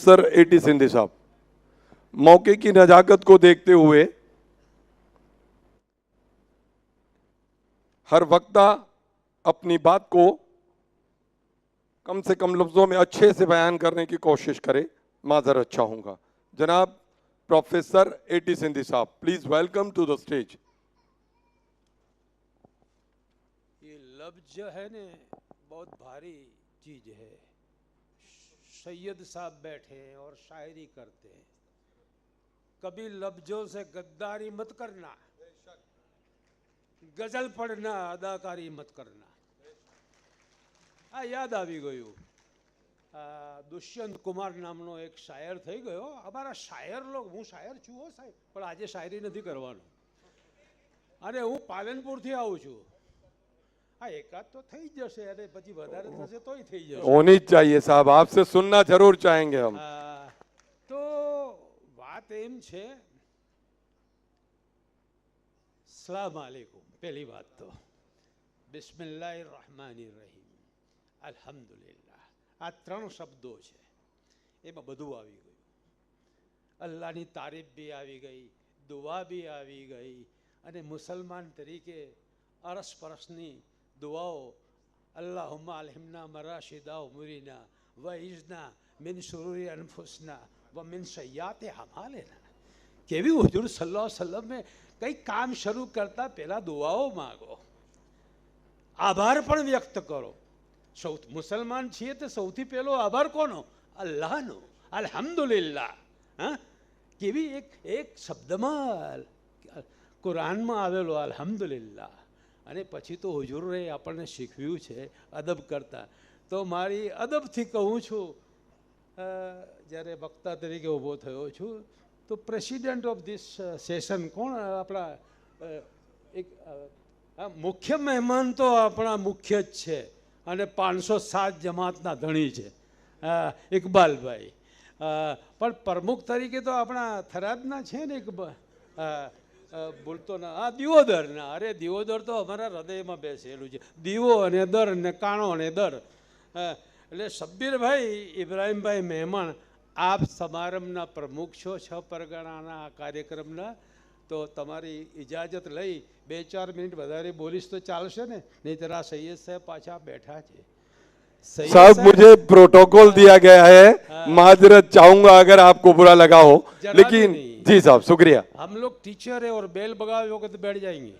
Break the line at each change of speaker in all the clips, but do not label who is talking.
Sir eighty Sindhi साहब, मौके की नजाकत को देखते हुए हर वक्ता अपनी बात को कम से कम लफ्जों में अच्छे से बयान करने की कोशिश करे, माजरत चाहूंगा। जनाब प्रोफेसर एटी सिंधी साहब, please welcome to the stage.
ये लफ्ज जो है ने बहुत भारी चीज है। सैयद साहब बैठे हैं और शायरी करते हैं। कभी लफ्जों से गद्दारी मत करना, गजल पढ़ना, अदाकारी मत करना। आ याद આવી ગયું, દુષ્યંત કુમાર નામનો એક શાયર થઈ ગયો। અમારા શાયર લોક, હું શાયર છું હો સાહેબ, પણ આજે શાયરી નથી કરવાનો। અને હું પાલનપુરથી આવું છું। हाँ, एकाद तो थी जैसे, अरे પછી વધારે થશે તોય થઈ જશે।
होनी चाहिए साहब, आपसे सुनना जरूर चाहेंगे हम।
तो बात एम छे, अस्सलाम वालेकुम। पहली बात तो बिस्मिल्लाहिर रहमानिर रहीम, अल्हम्दुलिल्लाह, आ त्रण शब्दों छे, एमां બધું આવી ગયું। અલ્લાહની તારીફ બી આવી ગઈ, દુઆ બી આવી ગઈ, અને મુસલમાન તરીકે અરસપરસની दुआओ, अल्लाहुम्मा अलहिमना मराशिदा उमरिना व इजना मिन शुरूरी अनफुसना व मिन सय्याति अमालिना। केवी हुजूर सल्लल्लाहु अलैहि वसल्लम में कई काम शुरू करता पहला दुआओ मांगो, आभार पण व्यक्त करो। सौ मुसलमान छीए तो सौथी पहलो आभार कोनो? अल्लाहनो, अल्हम्दुलिल्लाह। हाँ, केवी एक शब्दमां कुराનમાં આવેલો અલ્હમ્દુલિલ્લાહ। અને પછી તો હુજુરે આપણને શીખવ્યું છે અદબ કરતા। તો મારી અદબથી કહું છું, જ્યારે વક્તા તરીકે ઊભો થયો છું, તો પ્રેસિડેન્ટ ઓફ ધીસ સેશન કોણ? આપણા એક મુખ્ય મહેમાન તો આપણા મુખ્ય જ છે, અને 507 જમાતના ધણી છે, ઇકબાલભાઈ। પણ પ્રમુખ તરીકે તો આપણા થરાદના છે ને બોલતો ના, હા, દિયોદરના। અરે દિયોદર તો અમારા હૃદયમાં બેસેલું છે। દીવો અને દર ને કાણો અને દર। એટલે શબ્બીરભાઈ, ઇબ્રાહીમભાઈ મહેમાન, આપ સમારંભના પ્રમુખ છો 6 પરગણાના આ કાર્યક્રમના। તો તમારી ઇજાજત લઈ 2-4 મિનિટ વધારે બોલીશ તો ચાલશે ને? નહીંતર આ સૈયદ સાહેબ પાછા બેઠા છે।
साहब मुझे प्रोटोकॉल दिया गया है, माजरत चाहूंगा अगर आपको बुरा लगा हो, लेकिन जी साहब शुक्रिया।
हम लोग टीचर है और बेल बगाओगे तो बैठ जाएंगे।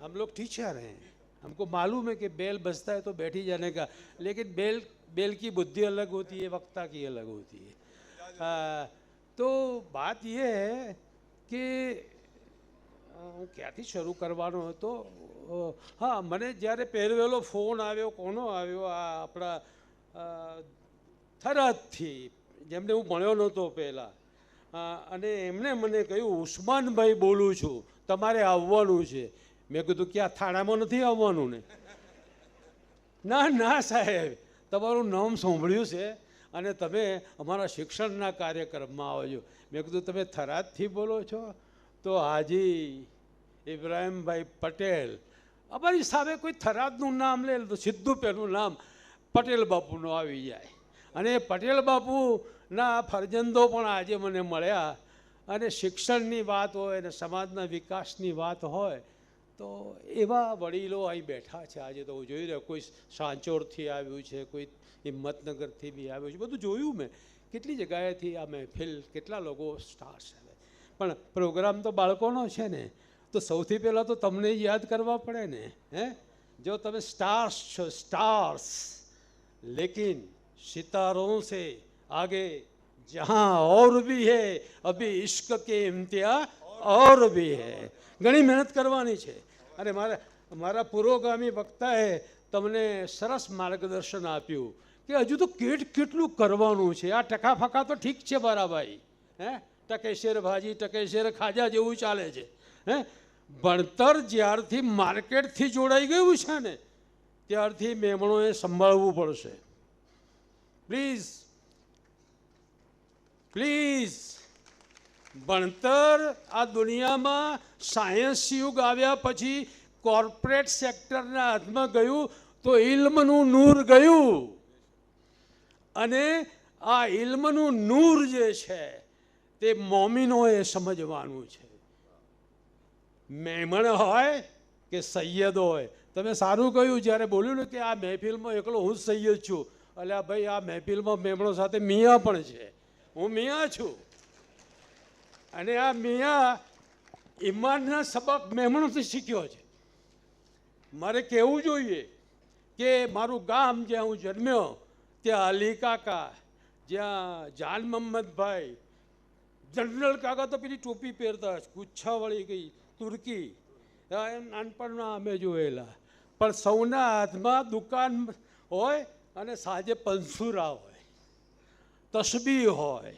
हम लोग टीचर हैं, हमको मालूम है कि बेल बजता है तो बैठ ही जाने का, लेकिन बेल की बुद्धि अलग होती है, वक्ता की अलग होती है। तो बात यह है कि ક્યાંથી શરૂ કરવાનો હતો? હા, મને જ્યારે પહેરવેલો ફોન આવ્યો, કોનો આવ્યો? આ આપણા થરાદથી, જેમને હું ભણ્યો નહોતો પહેલાં, અને એમણે મને કહ્યું, ઉસ્માનભાઈ બોલું છું, તમારે આવવાનું છે। મેં કીધું ક્યાં, થાણામાં નથી આવવાનું ને? ના ના સાહેબ, તમારું નામ સાંભળ્યું છે અને તમે અમારા શિક્ષણના કાર્યક્રમમાં આવજો। મેં કીધું તમે થરાદથી બોલો છો? તો હાજી ઇબ્રાહીમભાઈ પટેલ। અમારી સામે કોઈ થરાદનું નામ લે તો સીધું પહેલું નામ પટેલ બાપુનું આવી જાય। અને પટેલ બાપુના ફરજંદો પણ આજે મને મળ્યા। અને શિક્ષણની વાત હોય અને સમાજના વિકાસની વાત હોય તો એવા વડીલો અહીં બેઠા છે। આજે તો હું જોઈ રહ્યો, કોઈ સાંચોરથી આવ્યું છે, કોઈ હિંમતનગરથી બી આવ્યું છે, બધું જોયું મેં। કેટલી જગ્યાએથી આ મહેફિલ, કેટલા લોકો સ્ટાર્સ આવે। પણ પ્રોગ્રામ તો બાળકોનો છે ને, તો સૌથી પહેલાં તો તમને યાદ કરવા પડે ને। હે, જો તમે સ્ટાર્સ છો, સ્ટાર્સ, लेकिन सितारों से आगे जहाँ और भी है अभी इश्क के इम्तियाज और भी है। घणी मेहनत करवानी છે। અને મારા પુરોગામી વક્તાએ તમને સરસ માર્ગદર્શન આપ્યું કે હજુ તો કેટલું કરવાનું છે। આ ટકા ફકા તો ઠીક છે મારા ભાઈ, હે, ટકેશેર ભાજી ટકેશેર ખાજા જેવું ચાલે છે। હે, ભણતર જ્યારથી માર્કેટથી જોડાઈ ગયું છે ને, ત્યારથી મેમણોએ સંભાળવું પડશે। પ્લીઝ પ્લીઝ, ભણતર આ દુનિયામાં સાયન્સ યુગ આવ્યા પછી કોર્પોરેટ સેક્ટરના હાથમાં ગયું તો ઇલ્મનું નૂર ગયું, અને આ ઇલ્મનું નૂર જે છે તે મોમિનોએ સમજવાનું છે. મહેમણ હોય કે સૈયદ હોય. તમે સારું કહ્યું જ્યારે બોલ્યું ને કે આ મહેફિલમાં એકલો હું જ સૈયદ છું. અલ્યા ભાઈ, આ મહેફિલમાં મહેમણો સાથે મિયા પણ છે. હું મિયા છું, અને આ મિયા ઈમાનના સબક મહેમણોથી શીખ્યો છે. મારે કહેવું જોઈએ કે મારું ગામ જ્યાં હું જન્મ્યો ત્યાં અલી કાકા, જ્યાં જાન મહમ્મદભાઈ, જનરલ કાકા તો પેલી ટોપી પહેરતા, ગુચ્છાવાળી ગઈ તુર્કી, નાનપણમાં અમે જોયેલા. પણ સૌના હાથમાં દુકાન હોય અને સાંજે પંસુરા હોય, તસબી હોય,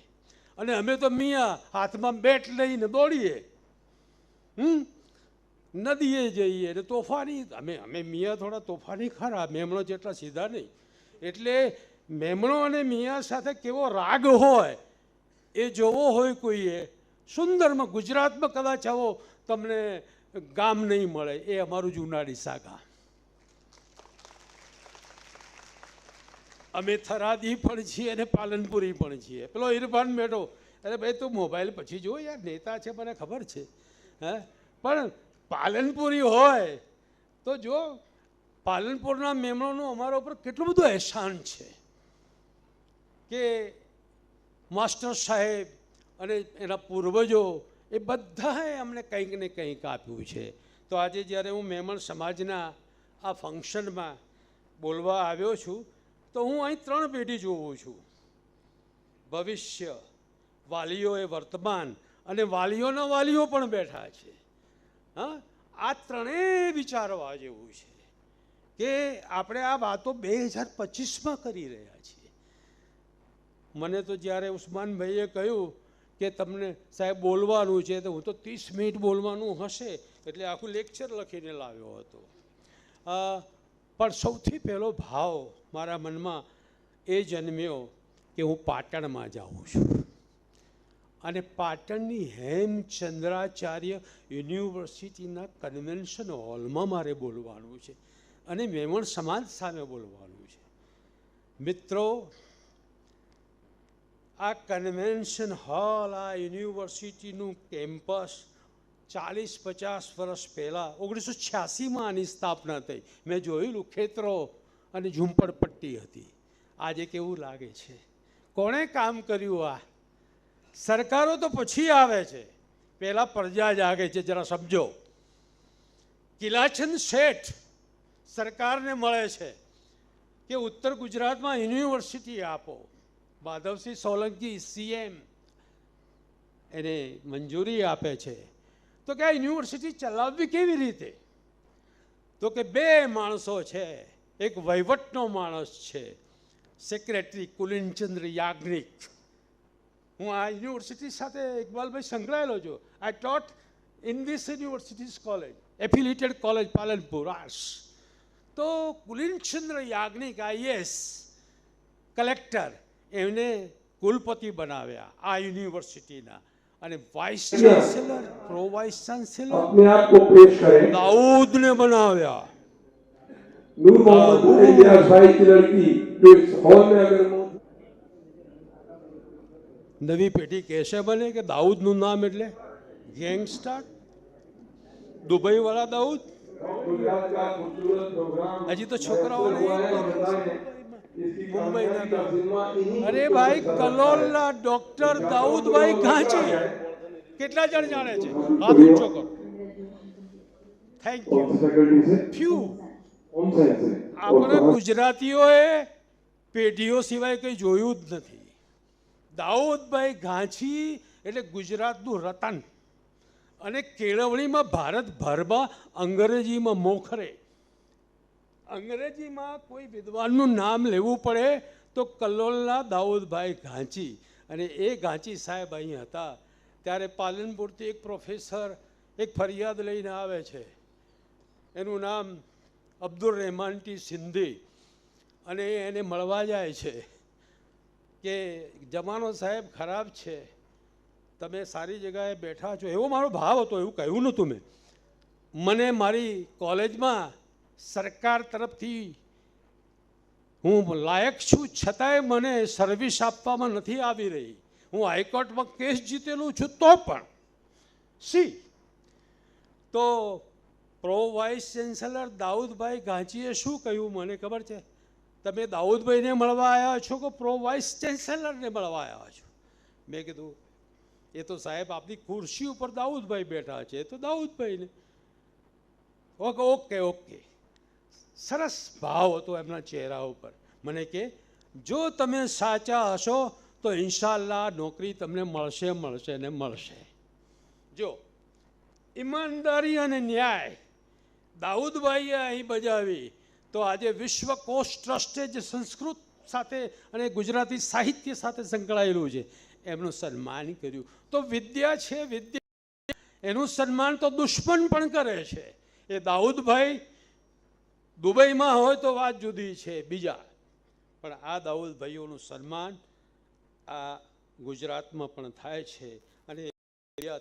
અને અમે તો મિયા હાથમાં બેટ લઈને દોડીએ, નદીએ જઈએ ને તોફાની. અમે મિયા થોડા તોફાની ખરા, મેમણો જેટલા સીધા નહીં. એટલે મેમણો અને મિયા સાથે કેવો રાગ હોય એ જોવો હોય કોઈએ. સુંદરમાં ગુજરાતમાં કદાચ આવો તમને ગામ નહીં મળે. એ અમારું જુનાડીસા ગામ. અમે થરાદી પણ છીએ અને પાલનપુરી પણ છીએ. પેલો ઇરફાન મેઠો, અરે ભાઈ તું મોબાઈલ પછી જો યાર, નેતા છે મને ખબર છે, હે, પણ પાલનપુરી હોય તો જો પાલનપુરના મેમણોનું અમારા ઉપર કેટલું બધું અહેસાન છે કે માસ્ટર સાહેબ અને એના પૂર્વજો એ બધાએ અમને કંઈક ને કંઈક આપ્યું છે. તો આજે જ્યારે હું મેમણ સમાજના આ ફંક્શનમાં બોલવા આવ્યો છું તો હું અહીં 3 પેઢી જોઉં છું. ભવિષ્ય, વાલીઓ એ વર્તમાન, અને વાલીઓના વાલીઓ પણ બેઠા છે. હા, આ ત્રણેય વિચારવા જેવું છે કે આપણે આ વાતો 2025માં કરી રહ્યા છીએ. મને તો જ્યારે ઉસ્માનભાઈએ કહ્યું કે તમને સાહેબ બોલવાનું છે, તો હું તો 30 મિનિટ બોલવાનું હશે એટલે આખું લેક્ચર લખીને લાવ્યો હતો. પણ સૌથી પહેલો ભાવ મારા મનમાં એ જન્મ્યો કે હું પાટણમાં જાઉં છું, અને પાટણની હેમચંદ્રાચાર્ય યુનિવર્સિટીના કન્વેન્શન હોલમાં મારે બોલવાનું છે, અને મેમણ સમાજ સામે બોલવાનું છે. મિત્રો, આ કન્વેન્શન હોલ, આ યુનિવર્સિટીનું કેમ્પસ 40-50 વર્ષ પહેલાં 1986માં આની સ્થાપના થઈ. મેં જોયેલું, ખેતરો અને ઝૂંપડપટ્ટી હતી. આજે કેવું લાગે છે? કોણે કામ કર્યું? આ સરકારો તો પછી આવે છે, પહેલાં પ્રજા જાગે છે. જરા સમજો. કિલાચંદ શેઠ સરકારને મળે છે કે ઉત્તર ગુજરાતમાં યુનિવર્સિટી આપો. માધવસિંહ સોલંકી સીએમ એને મંજૂરી આપે છે. તો કે આ યુનિવર્સિટી ચલાવવી કેવી રીતે? તો કે 2 માણસો છે. એક વહીવટનો માણસ છે, સેક્રેટરી કુલીનચંદ્ર યાજ્ઞિક. હું આ યુનિવર્સિટી સાથે ઇકબાલભાઈ સંકળાયેલો છું. I taught in this universities college, affiliated college Palanpur arts. તો કુલીનચંદ્ર યાજ્ઞિક આઈએએસ કલેક્ટર, એમને કુલપતિ બનાવ્યા આ યુનિવર્સિટીના, અને vice chancellor, pro vice chancellor
अपने आप को पेश करें।
દાऊदને બનાવ્યા.
नूर मोहम्मद इलियास भाई की लड़की जो इस हॉल में अगर मौजूद
નવી પેઢી કહેશે બને કે દાઉદનું નામ એટલે ગેંગસ્ટર, દુબઈ વાળા દાઉદ.
गुजरात का खूबसूरत प्रोग्राम
હજી તો છોકરાઓને મુંબઈના દાઉદ. અરે ભાઈ, કલોલના ડોક્ટર દાઉદભાઈ ઘાંચી કેટલા જણ જાણે છે? હાથ ઊંચો કરો. Thank you.
फैकल्टी से
ફ્યુ.
होम साइंस से
આપણે ગુજરાતીઓએ પેઢીઓ સિવાય કંઈ જોયું જ નથી. દાઉદભાઈ ઘાંચી એટલે ગુજરાતનું રતન, અને કેળવણીમાં ભારતભરમાં અંગ્રેજીમાં મોખરે. અંગ્રેજીમાં કોઈ વિદ્વાનનું નામ લેવું પડે તો કલ્લોલના દાઉદભાઈ ઘાંચી. અને એ ઘાંચી સાહેબ અહીં હતા ત્યારે પાલનપુરથી એક પ્રોફેસર એક ફરિયાદ લઈને આવે છે. એનું નામ અબ્દુલ રહેમાન ટી સિંધી, અને એને મળવા જાય છે કે જમાનો સાહેબ ખરાબ છે, તમે સારી જગ્યાએ બેઠા છો. એવો મારો ભાવ હતો, એવું કહ્યું નહોતું મેં. મને મારી કોલેજમાં સરકાર તરફથી હું લાયક છું છતાંય મને સર્વિસ આપવામાં નથી આવી રહી. હું હાઈકોર્ટમાં કેસ જીતેલું છું તો પણ તો પ્રો વાઇસ ચાન્સેલર દાઉદભાઈ ગાંચીએ શું કહ્યું મને ખબર છે? તમે દાઉદભાઈને મળવા આવ્યા છો કે પ્રો વાઇસ ચાન્સેલરને મળવા આવ્યા છો? મેં કીધું એ તો સાહેબ આપની ખુરશી ઉપર દાઉદભાઈ બેઠા છે, તો દાઉદભાઈને. Okay okay okay. સરસ ભાવ હતો એમના ચહેરા ઉપર. મને કે જો તમે સાચા હશો તો ઇન્શાલ્લાહ નોકરી તમને મળશે ને મળશે. જો ઈમાનદારી અને ન્યાય દાઉદભાઈએ અહીં બજાવી તો આજે વિશ્વ કોશ ટ્રસ્ટે જે સંસ્કૃત સાથે અને ગુજરાતી સાહિત્ય સાથે સંકળાયેલું છે એમનું સન્માન કર્યું. તો વિદ્યા છે, વિદ્યા એનું સન્માન તો દુશ્મન પણ કરે છે. એ દાઉદભાઈ દુબઈમાં હોય તો વાત જુદી છે બીજા, પણ આ દાઉદભાઈઓનું સન્માન આ ગુજરાતમાં પણ થાય છે અને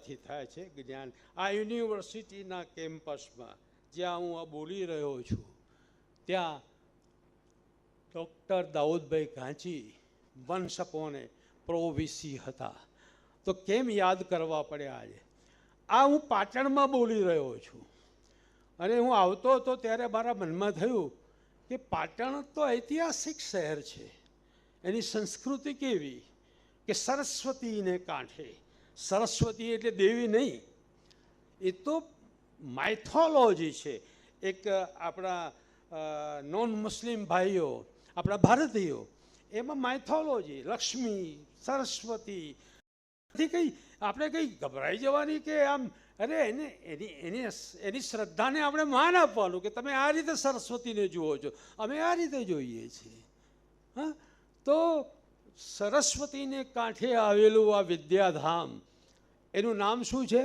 થી થાય છે. જ્ઞાન આ યુનિવર્સિટીના કેમ્પસમાં જ્યાં હું આ બોલી રહ્યો છું ત્યાં ડૉક્ટર દાઉદભાઈ ગાંચી વંશ અપોને પ્રોવીસી હતા. તો કેમ યાદ કરવા પડ્યા આજે? આ હું પાટણમાં બોલી રહ્યો છું અને હું આવતો હતો ત્યારે મારા મનમાં થયું કે પાટણ તો ઐતિહાસિક શહેર છે. એની સંસ્કૃતિ કેવી કે સરસ્વતીને કાંઠે. સરસ્વતી એટલે દેવી નહીં, એ તો માઇથોલોજી છે. એક આપણા નોન મુસ્લિમ ભાઈઓ, આપણા ભારતીયો, એમાં માઇથોલોજી લક્ષ્મી સરસ્વતી કંઈ આપણે કંઈ ગભરાઈ જવાની કે આમ અરે એની શ્રદ્ધાને આપણે માન આપવાનું કે તમે આ રીતે સરસ્વતીને જુઓ છો, અમે આ રીતે જોઈએ છીએ. હા, તો સરસ્વતીને કાંઠે આવેલું આ વિદ્યાધામ, એનું નામ શું છે?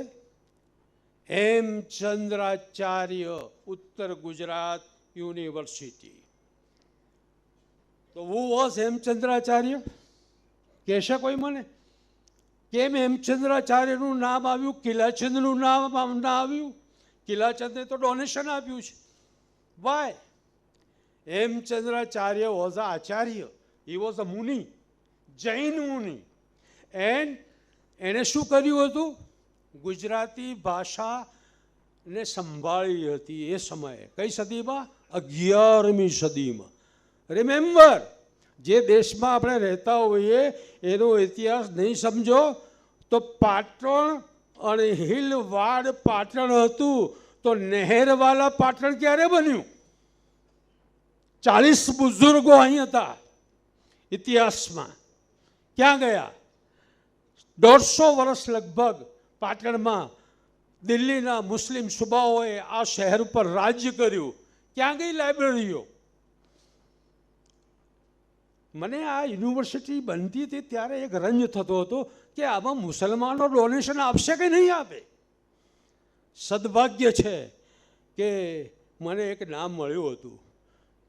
હેમચંદ્રાચાર્ય ઉત્તર ગુજરાત યુનિવર્સિટી. તો હુ વોઝ હેમચંદ્રાચાર્ય? કહેશે કોઈ મને? કેમ હેમચંદ્રાચાર્યનું નામ આવ્યું, કિલાચંદનું નામ ના આવ્યું? કિલાચંદે તો ડોનેશન આપ્યું છે. Y? Hemchandracharya was a Acharya. He was a મુનિ, જૈન મુનિ. એન્ડ એણે શું કર્યું હતું? ગુજરાતી ભાષાને સંભાળી હતી એ સમયે. કઈ સદીમાં? 11મી સદીમાં. રિમેમ્બર, જે દેશમાં આપણે રહેતા હોઈએ એનો ઇતિહાસ નહીં સમજો તો પાટણ અને હિલવાડ પાટણ હતું તો નહેરવાલા પાટણ ક્યારે બન્યું? 40 બુઝુર્ગો અહીં હતા ઇતિહાસમાં. ક્યાં ગયા? 150 વર્ષ લગભગ પાટણમાં દિલ્હીના મુસ્લિમ સુબાઓએ આ શહેર ઉપર રાજ્ય કર્યું. ક્યાં ગઈ લાઇબ્રેરીઓ? મને આ યુનિવર્સિટી બનતી હતી ત્યારે એક રંજ થતો હતો કે આમાં મુસલમાનો ડોનેશન આપશે કે નહીં આપે. સદભાગ્ય છે કે મને એક નામ મળ્યું હતું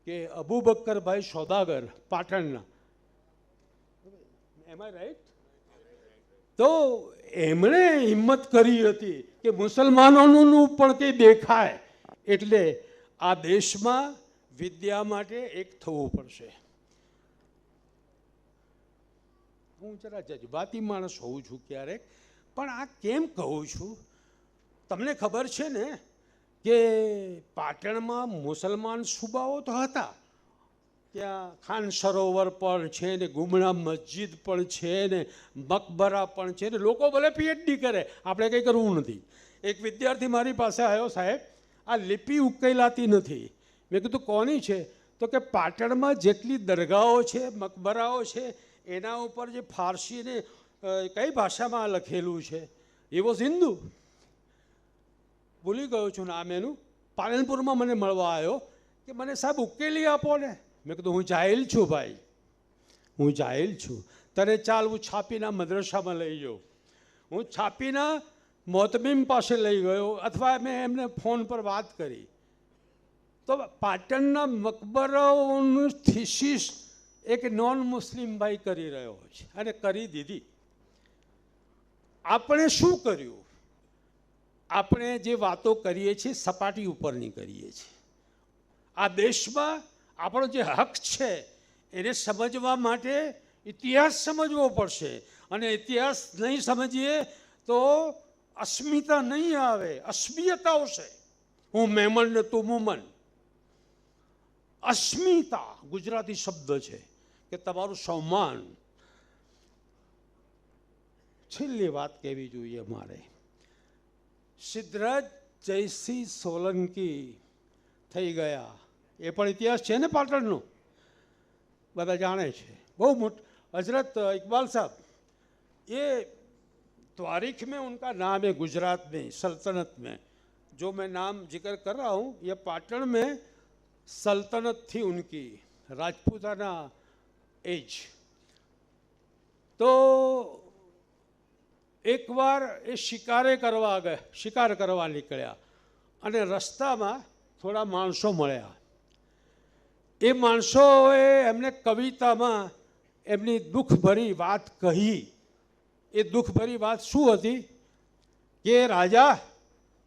કે અબુબકરભાઈ સોદાગર પાટણના. એમ આઈ રાઈટ? તો એમણે હિંમત કરી હતી કે મુસલમાનોનું પણ કંઈ દેખાય એટલે આ દેશમાં વિદ્યા માટે એક થવું પડશે. હું જરા જજબાતી માણસ હોઉં છું ક્યારેક, પણ આ કેમ કહું છું? તમને ખબર છે ને કે પાટણમાં મુસલમાન સુબાઓ તો હતા. ત્યાં ખાન સરોવર પણ છે ને, ગુમણા મસ્જિદ પણ છે ને, મકબરા પણ છે ને. લોકો ભલે પીએચડી કરે, આપણે કંઈ કરવું નથી. એક વિદ્યાર્થી મારી પાસે આવ્યો, સાહેબ આ લિપિ ઉકેલાતી નથી. મેં કીધું કોની છે? તો કે પાટણમાં જેટલી દરગાહો છે, મકબરાઓ છે, એના ઉપર જે ફારસી ને કઈ ભાષામાં લખેલું છે. એ વોઝ હિન્દુ. ભૂલી ગયો છું નામ એનું. પાલનપુરમાં મને મળવા આવ્યો કે મને સાહેબ ઉકેલી આપો ને. મેં કીધું હું જાહેલ છું ભાઈ, હું જાહેલ છું. તને ચાલ હું છાપીના મદ્રસામાં લઈ જાઉં. હું છાપીના મોતમીમ પાસે લઈ ગયો, અથવા મેં એમને ફોન પર વાત કરી. તો પાટણના મકબરાઓનું થીસીસ એક નોન મુસ્લિમ ભાઈ કરી રહ્યો છે અને કરી દીધી. આપણે શું કર્યું? આપણે જે વાતો કરીએ છીએ સપાટી ઉપરની કરીએ છીએ. આ દેશમાં આપણો જે હક છે એને સમજવા માટે ઇતિહાસ સમજવો પડશે, અને ઇતિહાસ નહીં સમજીએ તો અસ્મિતા નહીં આવે, અસ્મિયતા આવશે. હું મહેમાન ને તું મુમન. અસ્મિતા ગુજરાતી શબ્દ છે કે તમારું સન્માન. છેલ્લી વાત કહેવી જોઈએ મારે. સિદ્ધરાજ જયસિંહ સોલંકી થઈ ગયા, એ પણ ઇતિહાસ છે ને પાટણનો, બધા જાણે છે. બહુ મોટો हजरत इकबाल साहब, ये तारीख में उनका नाम है गुजरात में सल्तनत में. जो मैं नाम जिक्र कर रहा हूँ ये पाटण में सल्तनत थी उनकी, राजपूताना एज. तो एक बार ये शिकारे करवा गए, शिकार करवा निकळ्या અને રસ્તામાં થોડા માણસો મળ્યા. એ માણસોએ એમને કવિતામાં એમની દુઃખભરી વાત કહી. એ દુઃખભરી વાત શું હતી કે રાજા,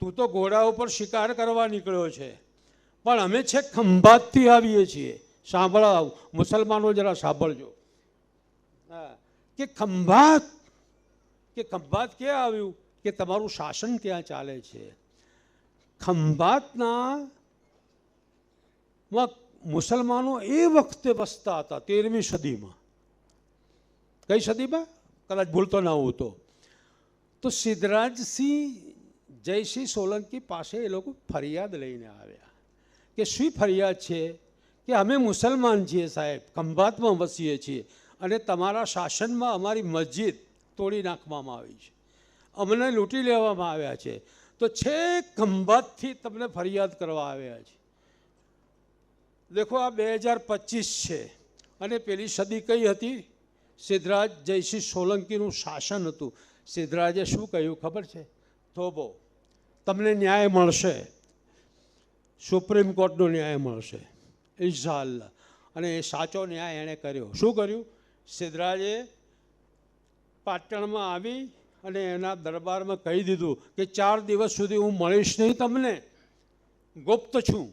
તું તો ઘોડા ઉપર શિકાર કરવા નીકળ્યો છે, પણ અમે છે ખંભાતથી આવીએ છીએ. સાંભળો મુસલમાનો, જરા સાંભળજો. હા, કે ખંભાત ક્યાં આવ્યું? કે તમારું શાસન ત્યાં ચાલે છે. ખંભાતના મુસલમાનો એ વખતે વસતા હતા 13મી સદીમાં. કઈ સદીમાં? કદાચ ભૂલતો ના હોઉં તો સિદ્ધરાજસિંહ જયસિંહ સોલંકી પાસે એ લોકો ફરિયાદ લઈને આવ્યા કે શું ફરિયાદ છે? કે અમે મુસલમાન છીએ સાહેબ, ખંભાતમાં વસીએ છીએ, અને તમારા શાસનમાં અમારી મસ્જિદ તોડી નાખવામાં આવી છે, અમને લૂંટી લેવામાં આવ્યા છે, તો છેક ખંભાતથી તમને ફરિયાદ કરવા આવ્યા છે. દેખો, આ 2025 છે અને પેલી સદી કઈ હતી? સિદ્ધરાજ જયસિંહ સોલંકીનું શાસન હતું. સિદ્ધરાજે શું કહ્યું ખબર છે? થોભો, તમને ન્યાય મળશે, સુપ્રીમ કોર્ટનો ન્યાય મળશે ઇન્શાઅલ્લાહ. અને એ સાચો ન્યાય એણે કર્યો. શું કર્યું? સિદ્ધરાજે પાટણમાં આવી અને એના દરબારમાં કહી દીધું કે 4 દિવસ સુધી હું મળીશ નહીં તમને, ગુપ્ત છું.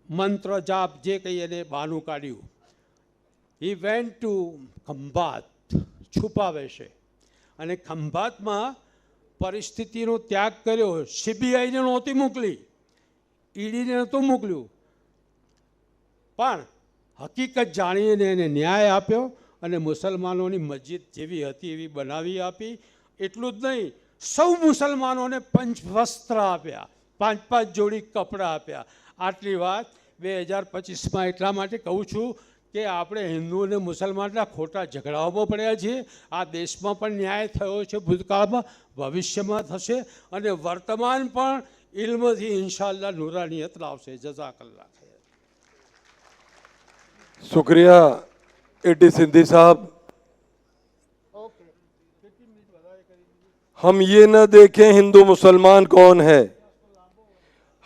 મંત્ર જાપ જે કંઈ એને બહાનું કાઢ્યું. હી વેન્ટ ટુ ખંભાત, છુપાવે છે, અને ખંભાતમાં પરિસ્થિતિનો ત્યાગ કર્યો. સીબીઆઈને નહોતી મોકલી, ઈડીને નહોતું મોકલ્યું, પણ હકીકત જાણીને એને ન્યાય આપ્યો અને મુસલમાનોની મસ્જિદ જેવી હતી એવી બનાવી આપી. એટલું જ નહીં, સૌ મુસલમાનોને પંચવસ્ત્ર આપ્યા, 5-5 જોડી કપડાં આપ્યા. આટલી વાત 2025માં એટલા માટે કહું છું કે આપણે હિન્દુ અને મુસલમાનના ખોટા ઝઘડાઓમાં પડ્યા છીએ. આ દેશમાં પણ ન્યાય થયો છે ભૂતકાળમાં, ભવિષ્યમાં થશે, અને વર્તમાન પણ ઇલ્મથી ઇન્શાઅલ્લાહ નૂરાનિયત લાવશે. જઝાકલ્લાહ ખૈર.
शुक्रिया एटी सिंधी साहब. हम ये न देखें हिंदू मुसलमान कौन है,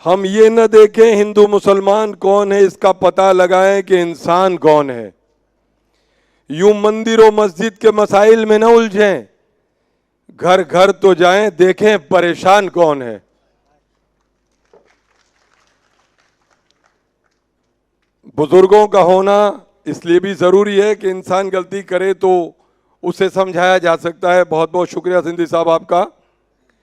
हम ये न देखें हिंदू मुसलमान कौन है, इसका पता लगाएं कि इंसान कौन है. यूं मंदिरों मस्जिद के मसाइल में न उलझें, घर घर तो जाएं, देखें परेशान कौन है. बुजुर्गों का होना इसलिए भी जरूरी है कि इंसान गलती करे तो उसे समझाया जा सकता है. बहुत बहुत शुक्रिया सिंधी साहब आपका.